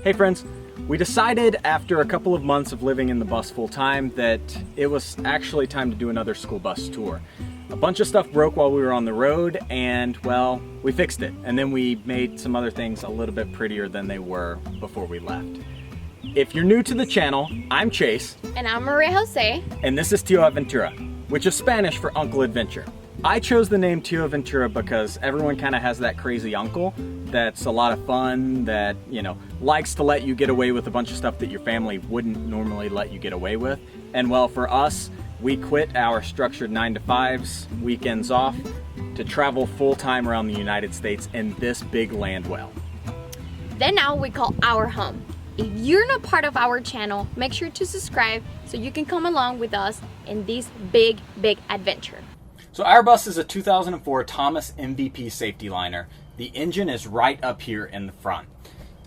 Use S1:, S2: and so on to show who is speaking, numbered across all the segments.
S1: Hey friends, we decided after a couple of months of living in the bus full time that it was actually time to do another school bus tour. A bunch of stuff broke while we were on the road and, well, we fixed it. And then we made some other things a little bit prettier than they were before we left. If you're new to the channel, I'm Chase.
S2: And I'm Mariajosé.
S1: And this is TioAventura, which is Spanish for Uncle Adventure. I chose the name TioAventura because everyone kind of has that crazy uncle that's a lot of fun, that, you know, likes to let you get away with a bunch of stuff that your family wouldn't normally let you get away with. And well, for us, we quit our structured 9-to-5s, weekends off, to travel full-time around the United States in this big land well.
S2: Then now we call our home. If you're not part of our channel, make sure to subscribe so you can come along with us in this big adventure.
S1: So our bus is a 2004 Thomas MVP safety liner. The engine is right up here in the front.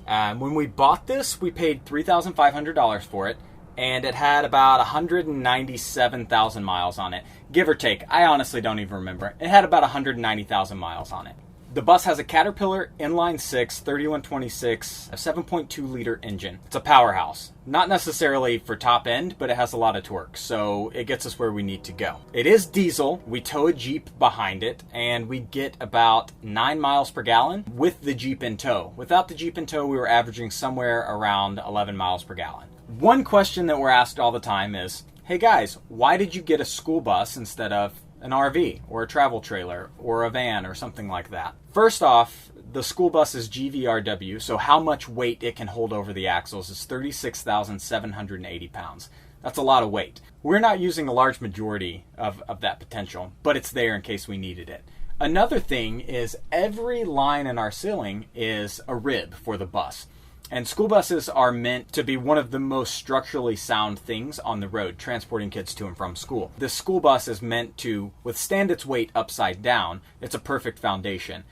S1: When we bought this, we paid $3,500 for it, and it had about 197,000 miles on it, give or take. I honestly don't even remember. It had about 190,000 miles on it. The bus has a Caterpillar inline 6 3126, a 7.2 liter engine. It's a powerhouse. Not necessarily for top end, but it has a lot of torque, so it gets us where we need to go. It is diesel. We tow a Jeep behind it, and we get about 9 miles per gallon with the Jeep in tow. Without the Jeep in tow, we were averaging somewhere around 11 miles per gallon. One question that we're asked all the time is, hey guys, why did you get a school bus instead of an RV or a travel trailer or a van or something like that? First off, the school bus is GVRW, so how much weight it can hold over the axles is 36,780 pounds. That's a lot of weight. We're not using a large majority of that potential, but it's there in case we needed it. Another thing is every line in our ceiling is a rib for the bus. And school buses are meant to be one of the most structurally sound things on the road, transporting kids to and from school. This school bus is meant to withstand its weight upside down. It's a perfect foundation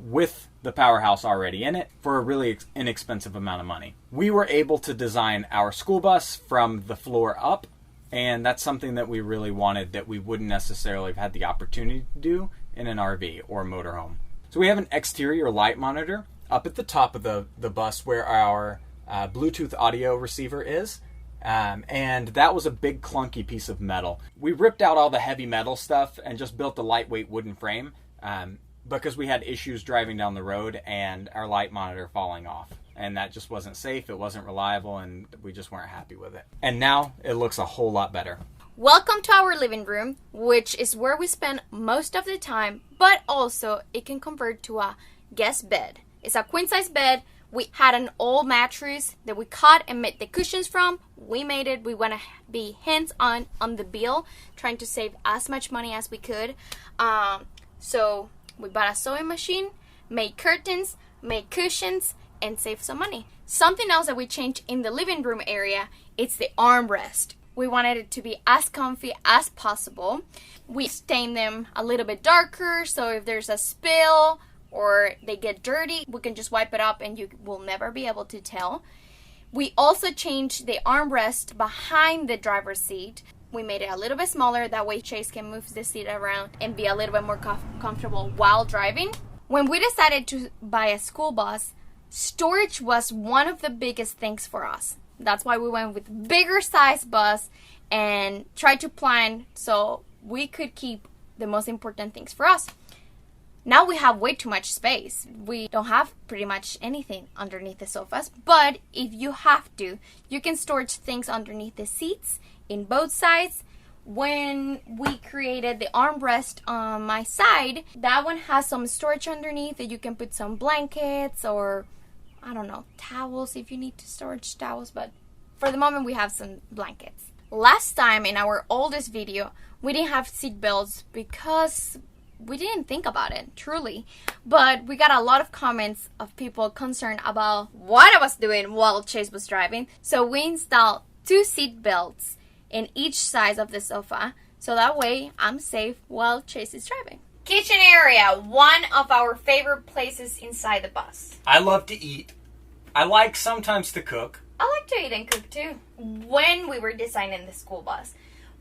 S1: with the powerhouse already in it for a really inexpensive amount of money. We were able to design our school bus from the floor up, and that's something that we really wanted that we wouldn't necessarily have had the opportunity to do in an RV or motorhome. So we have an exterior light monitor up at the top of the bus where our Bluetooth audio receiver is. And that was a big clunky piece of metal. We ripped out all the heavy metal stuff and just built a lightweight wooden frame because we had issues driving down the road and our light monitor falling off. And that just wasn't safe, it wasn't reliable, and we just weren't happy with it. And now it looks a whole lot better.
S2: Welcome to our living room, which is where we spend most of the time, but also it can convert to a guest bed. It's a queen-size bed. We had an old mattress that we cut and made the cushions from. We made it. We want to be hands-on on the bill, trying to save as much money as we could. So we bought a sewing machine, made curtains, made cushions, and saved some money. Something else that we changed in the living room area, it's the armrest. We wanted it to be as comfy as possible. We stained them a little bit darker, so if there's a spill or they get dirty, we can just wipe it up and you will never be able to tell. We also changed the armrest behind the driver's seat. We made it a little bit smaller, that way Chase can move the seat around and be a little bit more comfortable while driving. When we decided to buy a school bus, storage was one of the biggest things for us. That's why we went with bigger size bus and tried to plan so we could keep the most important things for us. Now we have way too much space. We don't have pretty much anything underneath the sofas, but if you have to, you can store things underneath the seats in both sides. When we created the armrest on my side, that one has some storage underneath that you can put some blankets or, I don't know, towels if you need to storage towels, but for the moment we have some blankets. Last time in our oldest video, we didn't have seat belts because we didn't think about it, truly. But we got a lot of comments of people concerned about what I was doing while Chase was driving. So we installed 2 seat belts in each side of the sofa, so that way I'm safe while Chase is driving. Kitchen area, one of our favorite places inside the bus.
S1: I love to eat. I like sometimes to cook.
S2: I like to eat and cook too. When we were designing the school bus,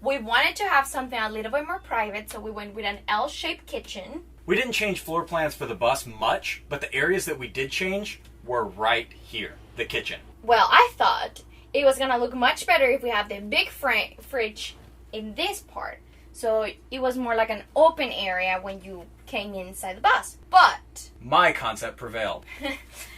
S2: we wanted to have something a little bit more private, so we went with an L-shaped kitchen.
S1: We didn't change floor plans for the bus much, but the areas that we did change were right here, the kitchen.
S2: Well, I thought it was gonna look much better if we had the big fridge in this part. So it was more like an open area when you came inside the bus. But
S1: my concept prevailed.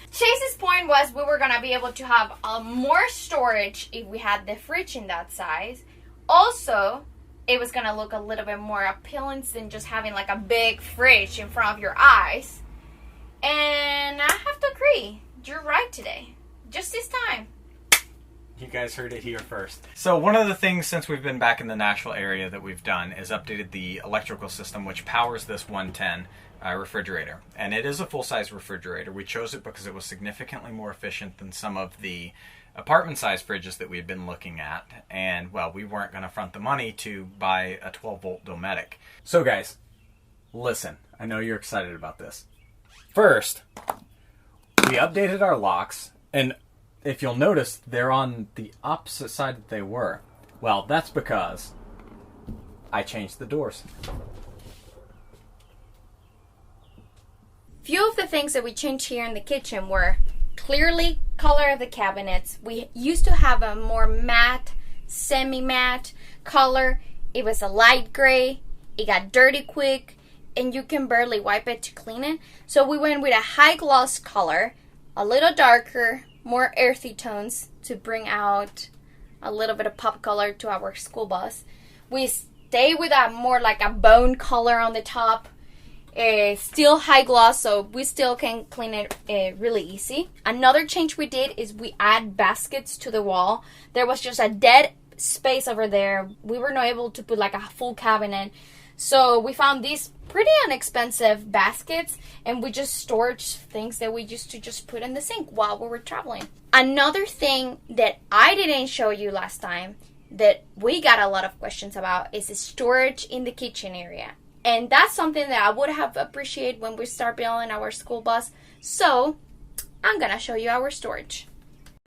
S2: Chase's point was we were gonna be able to have more storage if we had the fridge in that size. Also, it was gonna look a little bit more appealing than just having like a big fridge in front of your eyes. And I have to agree, you're right today. Just this time.
S1: You guys heard it here first. So one of the things since we've been back in the Nashville area that we've done is updated the electrical system which powers this 110 refrigerator. And it is a full-size refrigerator. We chose it because it was significantly more efficient than some of the apartment-size fridges that we've been looking at. And, well, we weren't going to front the money to buy a 12-volt Dometic. So, guys, listen. I know you're excited about this. First, we updated our locks, and if you'll notice, they're on the opposite side that they were. Well, that's because I changed the doors.
S2: Few of the things that we changed here in the kitchen were clearly color of the cabinets. We used to have a more matte, semi-matte color. It was a light gray. It got dirty quick, and you can barely wipe it to clean it. So we went with a high gloss color, a little darker, more earthy tones to bring out a little bit of pop color to our school bus. We stay with a more like a bone color on the top. Still high gloss, so we still can clean it really easy. Another change we did is we add baskets to the wall. There was just a dead space over there. We were not able to put like a full cabinet. So we found these pretty inexpensive baskets, and we just stored things that we used to just put in the sink while we were traveling. Another thing that I didn't show you last time that we got a lot of questions about is the storage in the kitchen area. And that's something that I would have appreciated when we start building our school bus. So I'm gonna show you our storage.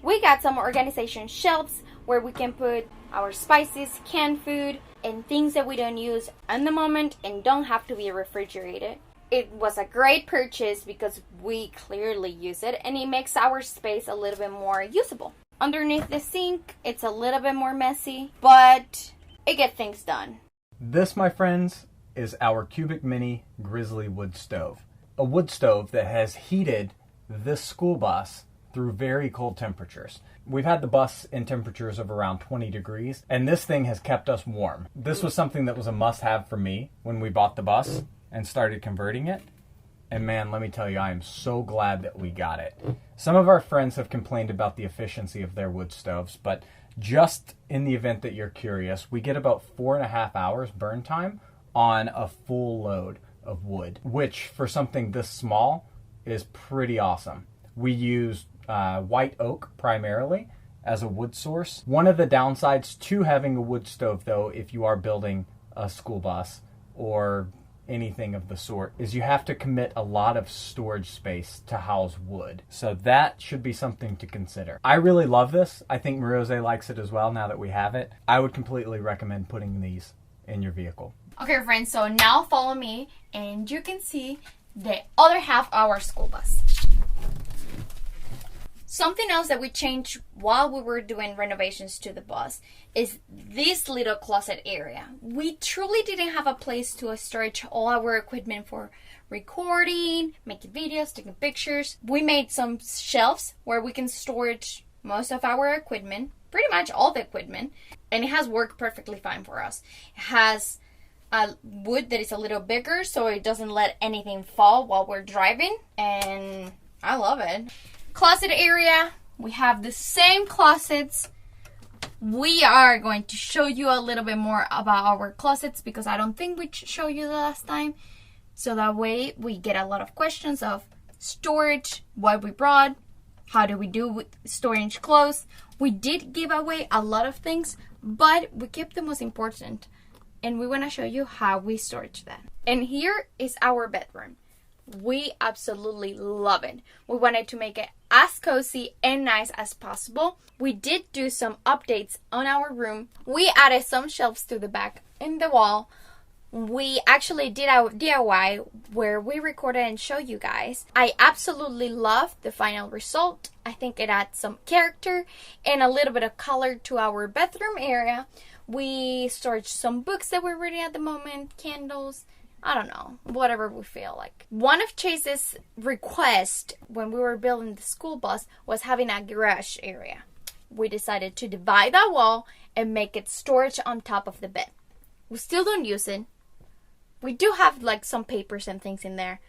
S2: We got some organization shelves where we can put our spices, canned food, and things that we don't use at the moment and don't have to be refrigerated. It was a great purchase because we clearly use it, and it makes our space a little bit more usable. Underneath the sink, it's a little bit more messy, but it gets things done.
S1: This, my friends, is our Cubic Mini Grizzly wood stove. A wood stove that has heated this school bus through very cold temperatures. We've had the bus in temperatures of around 20 degrees, and this thing has kept us warm. This was something that was a must-have for me when we bought the bus and started converting it. And man, let me tell you, I am so glad that we got it. Some of our friends have complained about the efficiency of their wood stoves, but just in the event that you're curious, we get about 4.5 hours burn time on a full load of wood, which for something this small is pretty awesome. We use white oak primarily as a wood source. One of the downsides to having a wood stove, though, if you are building a school bus or anything of the sort, is you have to commit a lot of storage space to house wood. So that should be something to consider. I really love this. I think Mariajosé likes it as well now that we have it. I would completely recommend putting these in your vehicle.
S2: Okay, friends, so now follow me and you can see the other half of our school bus. Something else that we changed while we were doing renovations to the bus is this little closet area. We truly didn't have a place to storage all our equipment for recording, making videos, taking pictures. We made some shelves where we can storage most of our equipment, pretty much all the equipment, and it has worked perfectly fine for us. It has a wood that is a little bigger so it doesn't let anything fall while we're driving, and I love it. Closet area, we have the same closets. We are going to show you a little bit more about our closets because I don't think we showed you the last time. So that way we get a lot of questions of storage, what we brought, how do we do with storage clothes. We did give away a lot of things, but we kept the most important. And we want to show you how we storage that. And here is our bedroom. We absolutely love it. We wanted to make it as cozy and nice as possible. We did do some updates on our room. We added some shelves to the back in the wall. we actually did our DIY where we recorded and show you guys. I absolutely love the final result. I think it adds some character and a little bit of color to our bedroom area. We stored some books that we're reading at the moment, candles, I don't know, whatever we feel like. One of Chase's requests when we were building the school bus was having a garage area. We decided to divide that wall and make it storage on top of the bed. We still don't use it. We do have like some papers and things in there,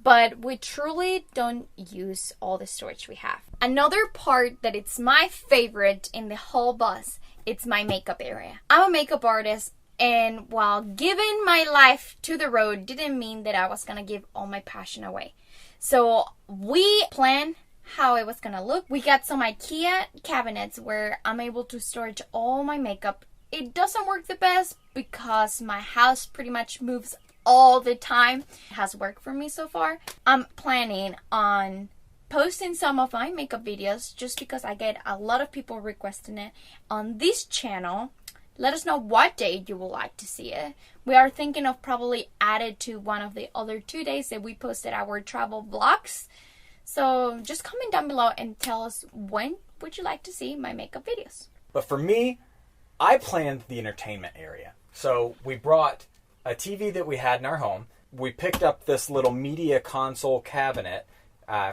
S2: but we truly don't use all the storage we have. Another part that it's my favorite in the whole bus, it's my makeup area. I'm a makeup artist, and while giving my life to the road didn't mean that I was gonna give all my passion away. So we planned how it was gonna look. We got some IKEA cabinets where I'm able to store all my makeup. It doesn't work the best because my house pretty much moves all the time. It has worked for me so far. I'm planning on posting some of my makeup videos just because I get a lot of people requesting it on this channel. Let us know what day you would like to see it. We are thinking of probably add it to one of the other 2 days that we posted our travel vlogs. So just comment down below and tell us when would you like to see my makeup videos.
S1: But for me, I planned the entertainment area. So we brought a TV that we had in our home. We picked up this little media console cabinet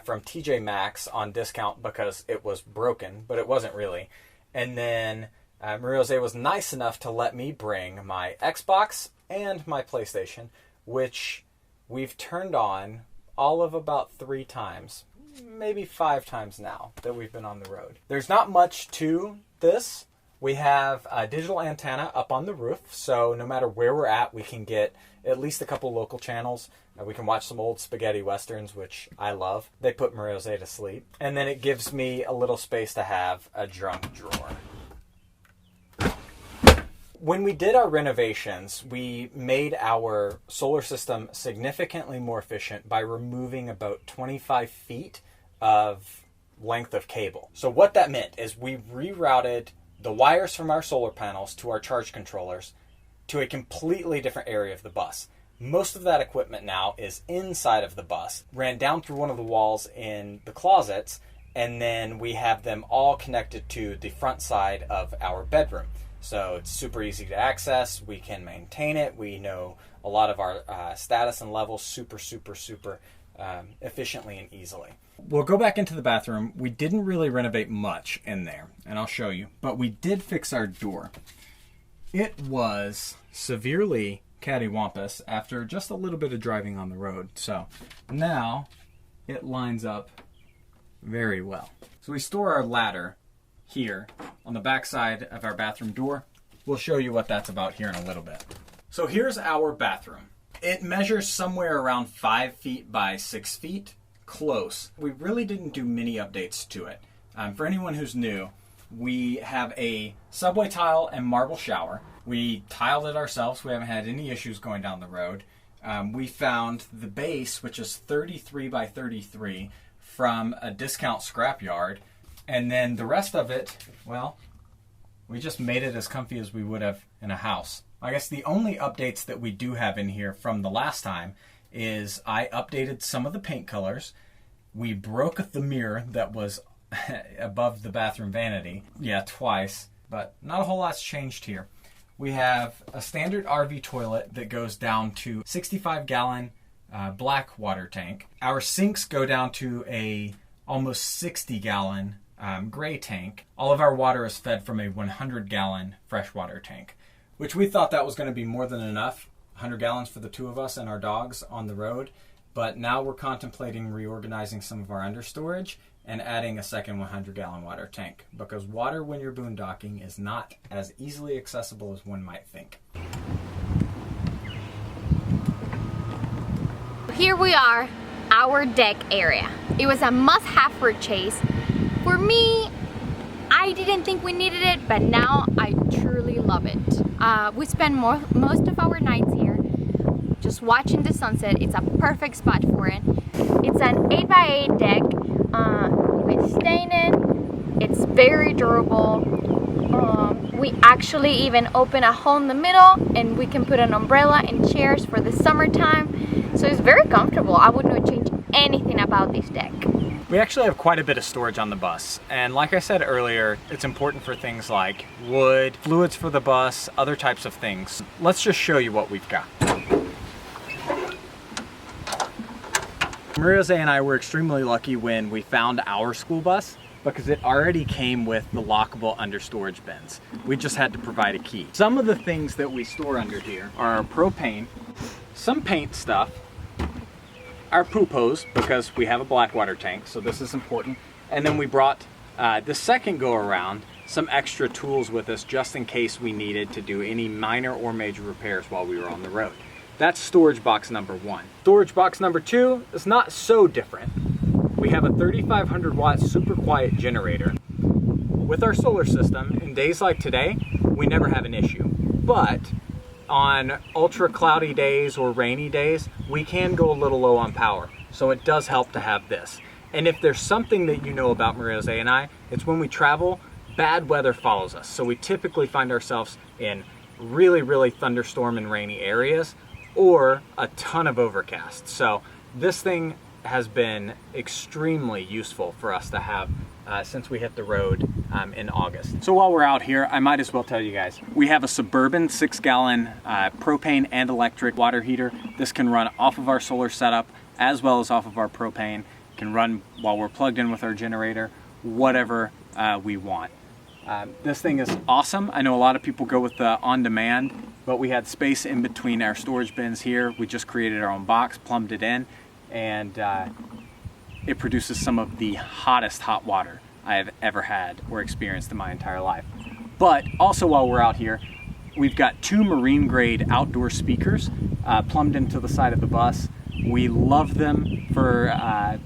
S1: from TJ Maxx on discount because it was broken, but it wasn't really. And then Mariajosé was nice enough to let me bring my Xbox and my PlayStation, which we've turned on all of about 3 times, maybe 5 times now that we've been on the road. There's not much to this. We have a digital antenna up on the roof, so no matter where we're at, we can get at least a couple local channels. We can watch some old spaghetti westerns, which I love. They put Mariajosé to sleep. And then it gives me a little space to have a junk drawer. When we did our renovations, we made our solar system significantly more efficient by removing about 25 feet of length of cable. So what that meant is we rerouted the wires from our solar panels to our charge controllers to a completely different area of the bus. Most of that equipment now is inside of the bus, ran down through one of the walls in the closets, and then we have them all connected to the front side of our bedroom. So it's super easy to access. We can maintain it. We know a lot of our status and levels super efficiently and easily. We'll go back into the bathroom. We didn't really renovate much in there, and I'll show you. But we did fix our door. It was severely cattywampus after just a little bit of driving on the road. So now it lines up very well. So we store our ladder here on the back side of our bathroom door. We'll show you what that's about here in a little bit. So here's our bathroom. It measures somewhere around 5 feet by 6 feet. Close. We really didn't do many updates to it. For anyone who's new, we have a subway tile and marble shower. We tiled it ourselves. We haven't had any issues going down the road. We found the base, which is 33 by 33 from a discount scrapyard. And then the rest of it, well, we just made it as comfy as we would have in a house. I guess the only updates that we do have in here from the last time is I updated some of the paint colors. We broke the mirror that was above the bathroom vanity. Yeah, twice, but not a whole lot's changed here. We have a standard RV toilet that goes down to 65-gallon black water tank. Our sinks go down to a almost 60-gallon gray tank. All of our water is fed from a 100-gallon freshwater tank, which we thought that was going to be more than enough, 100 gallons for the 2 of us and our dogs on the road. But now we're contemplating reorganizing some of our understorage and adding a second 100-gallon water tank, because water when you're boondocking is not as easily accessible as one might think.
S2: Here we are, our deck area. It was a must-have for Chase. For me, I didn't think we needed it, but now I truly love it. We spend most of our nights here just watching the sunset. It's a perfect spot for it. It's an 8x8 deck with staining. It's very durable. We actually even open a hole in the middle and we can put an umbrella and chairs for the summertime. So it's very comfortable. I would not change anything about this deck.
S1: We actually have quite a bit of storage on the bus, and like I said earlier, it's important for things like wood, fluids for the bus, other types of things. Let's just show you what we've got. Mariajosé and I were extremely lucky when we found our school bus because it already came with the lockable under storage bins. We just had to provide a key. Some of the things that we store under here are our propane, some paint stuff, our poop hose, because we have a black water tank, so this is important. And then we brought the second go around some extra tools with us just in case we needed to do any minor or major repairs while we were on the road. That's storage box number 1. Storage box number 2 is not so different. We have a 3,500 watt super quiet generator. With our solar system, in days like today, we never have an issue. But on ultra cloudy days or rainy days, we can go a little low on power. So it does help to have this. And if there's something that you know about Mariajosé and I, it's when we travel, bad weather follows us. So we typically find ourselves in really, really thunderstorm and rainy areas or a ton of overcast. So this thing has been extremely useful for us to have since we hit the road in August. So while we're out here, I might as well tell you guys, we have a Suburban 6-gallon propane and electric water heater. This can run off of our solar setup as well as off of our propane. It can run while we're plugged in with our generator, whatever we want. This thing is awesome. I know a lot of people go with the on-demand, but we had space in between our storage bins here. We just created our own box, plumbed it in, and it produces some of the hottest hot water I have ever had or experienced in my entire life. But also while we're out here, we've got 2 marine grade outdoor speakers plumbed into the side of the bus. We love them for,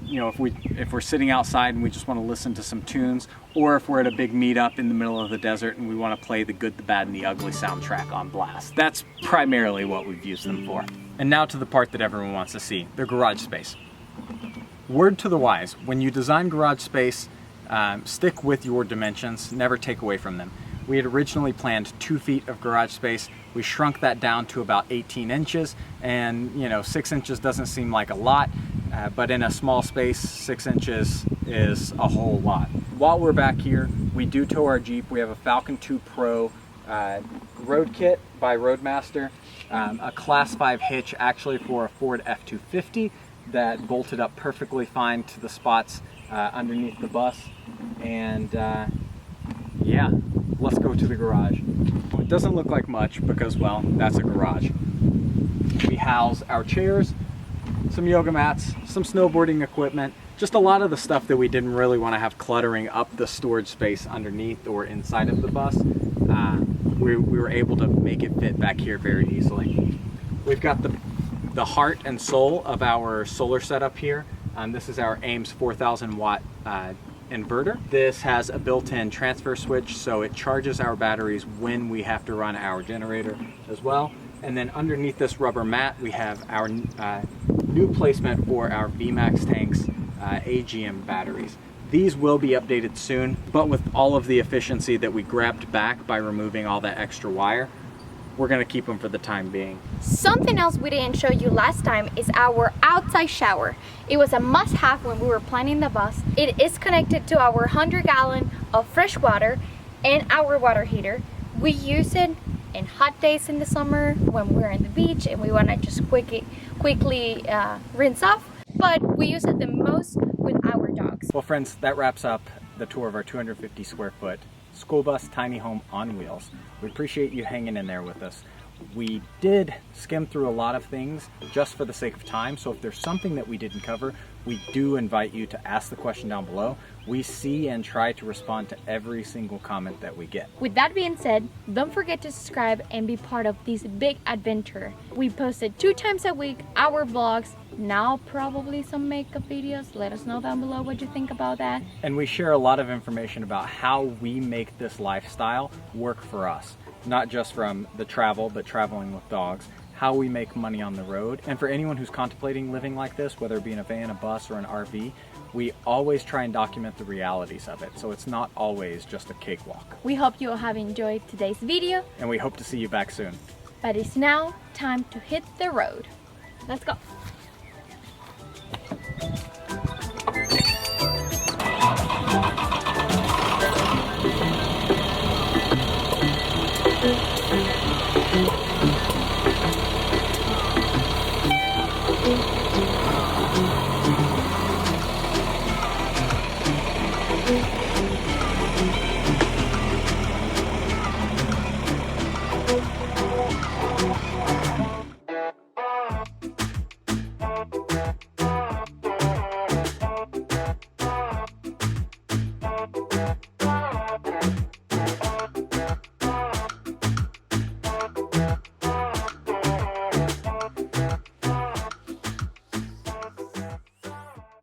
S1: you know, if we're sitting outside and we just want to listen to some tunes, or if we're at a big meetup in the middle of the desert and we want to play the Good, the Bad, and the Ugly soundtrack on blast. That's primarily what we've used them for. And now to the part that everyone wants to see, the garage space. Word to the wise, when you design garage space, stick with your dimensions, never take away from them. We had originally planned 2 feet of garage space. We shrunk that down to about 18 inches, and you know, 6 inches doesn't seem like a lot, but in a small space, 6 inches is a whole lot. While we're back here, we do tow our Jeep. We have a Falcon 2 Pro road kit by Roadmaster, a Class 5 hitch actually for a Ford F-250 that bolted up perfectly fine to the spots underneath the bus, and yeah, let's go to the garage. It doesn't look like much because, well, that's a garage. We house our chairs, some yoga mats, some snowboarding equipment, just a lot of the stuff that we didn't really want to have cluttering up the storage space underneath or inside of the bus. We were able to make it fit back here very easily. We've got the heart and soul of our solar setup here. This is our Ames 4,000 watt inverter. This has a built-in transfer switch, so it charges our batteries when we have to run our generator as well. And then underneath this rubber mat, we have our new placement for our VMAX tanks AGM batteries. These will be updated soon, but with all of the efficiency that we grabbed back by removing all that extra wire, we're gonna keep them for the time being.
S2: Something else we didn't show you last time is our outside shower. It was a must-have when we were planning the bus. It is connected to our 100-gallon of fresh water and our water heater. We use it in hot days in the summer when we're in the beach and we want to just quickly rinse off, but we use it the most with our dogs.
S1: Well friends, that wraps up the tour of our 250 square foot school bus tiny home on wheels. We appreciate you hanging in there with us. We did skim through a lot of things just for the sake of time, so if there's something that we didn't cover, we do invite you to ask the question down below. We see and try to respond to every single comment that we get.
S2: With that being said, don't forget to subscribe and be part of this big adventure. We posted 2 times a week our vlogs, now probably some makeup videos. Let us know down below what you think about that.
S1: And we share a lot of information about how we make this lifestyle work for us. Not just from the travel, but traveling with dogs, how we make money on the road. And for anyone who's contemplating living like this, whether it be in a van, a bus, or an RV, we always try and document the realities of it, so it's not always just a cakewalk.
S2: We hope you all have enjoyed today's video,
S1: And we hope to see you back soon.
S2: but it's now time to hit the road. Let's go.